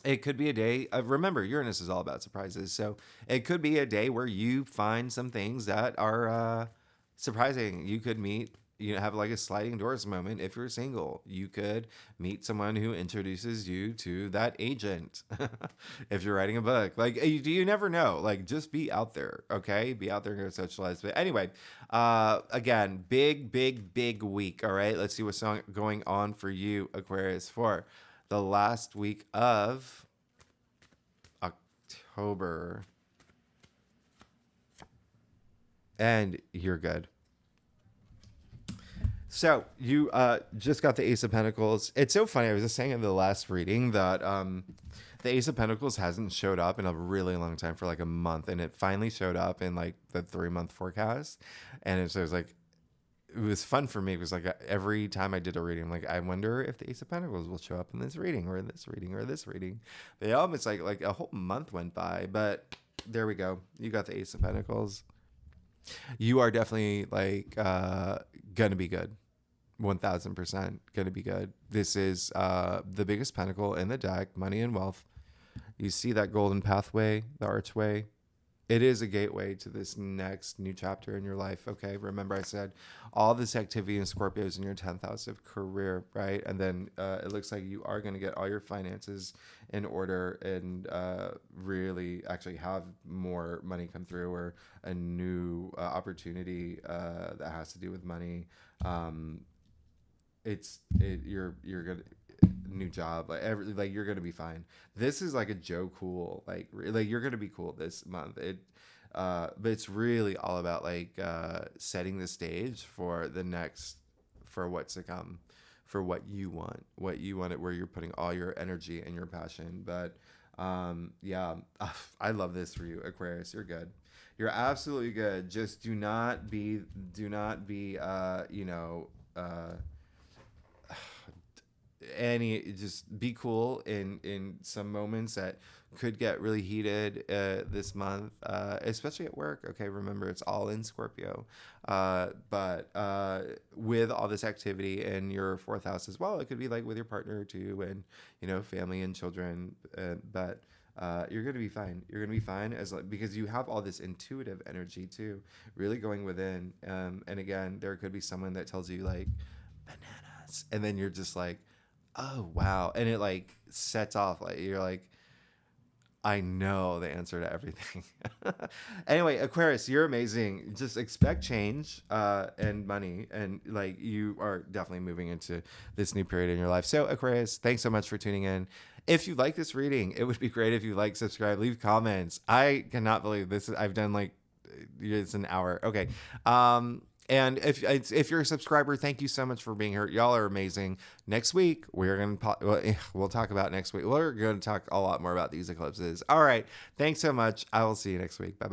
it could be a day of, remember, Uranus is all about surprises. So it could be a day where you find some things that are surprising. You could meet, have like a sliding doors moment. If you're single, you could meet someone who introduces you to that agent. If you're writing a book, like you never know, like just be out there. Okay. Be out there and go socialize. But anyway, again, big week. All right. Let's see what's going on for you, Aquarius, for the last week of October. And you're good. So you just got the Ace of Pentacles. It's so funny. I was just saying in the last reading that the Ace of Pentacles hasn't showed up in a really long time, for like a month. And it finally showed up in like the 3-month forecast. And it was like, it was fun for me. It was like every time I did a reading, I'm like, I wonder if the Ace of Pentacles will show up in this reading or in this reading or this reading. But it almost like a whole month went by. But there we go. You got the Ace of Pentacles. You are definitely like going to be good. 1000% going to be good. This is the biggest pentacle in the deck, money and wealth. You see that golden pathway, the archway. It is a gateway to this next new chapter in your life. Okay. Remember I said all this activity in Scorpios in your 10th house of career, right? And then it looks like you are going to get all your finances in order and really actually have more money come through, or a new opportunity that has to do with money. You're gonna new job, like you're gonna be fine. This is like a Joe cool, like you're gonna be cool this month. But it's really all about like setting the stage for what's to come, for what you want, where you're putting all your energy and your passion. But yeah, I love this for you, Aquarius. You're good. You're absolutely good. Just do not be just be cool in some moments that could get really heated this month, especially at work. Okay, remember it's all in Scorpio, but with all this activity in your 4th house as well, it could be like with your partner too, and family and children. But you're gonna be fine. You're gonna be fine because you have all this intuitive energy too, really going within. And again, there could be someone that tells you like bananas, and then you're just like, oh wow, and it like sets off, like you're like, I know the answer to everything. Anyway, Aquarius, you're amazing. Just expect change and money, and like you are definitely moving into this new period in your life. So Aquarius, thanks so much for tuning in. If you like this reading, it would be great if you like, subscribe, leave comments. I cannot believe this. I've done like, it's an hour. Okay. And if you're a subscriber, thank you so much for being here. Y'all are amazing. Next week, we'll talk about next week. We're going to talk a lot more about these eclipses. All right. Thanks so much. I will see you next week. Bye-bye.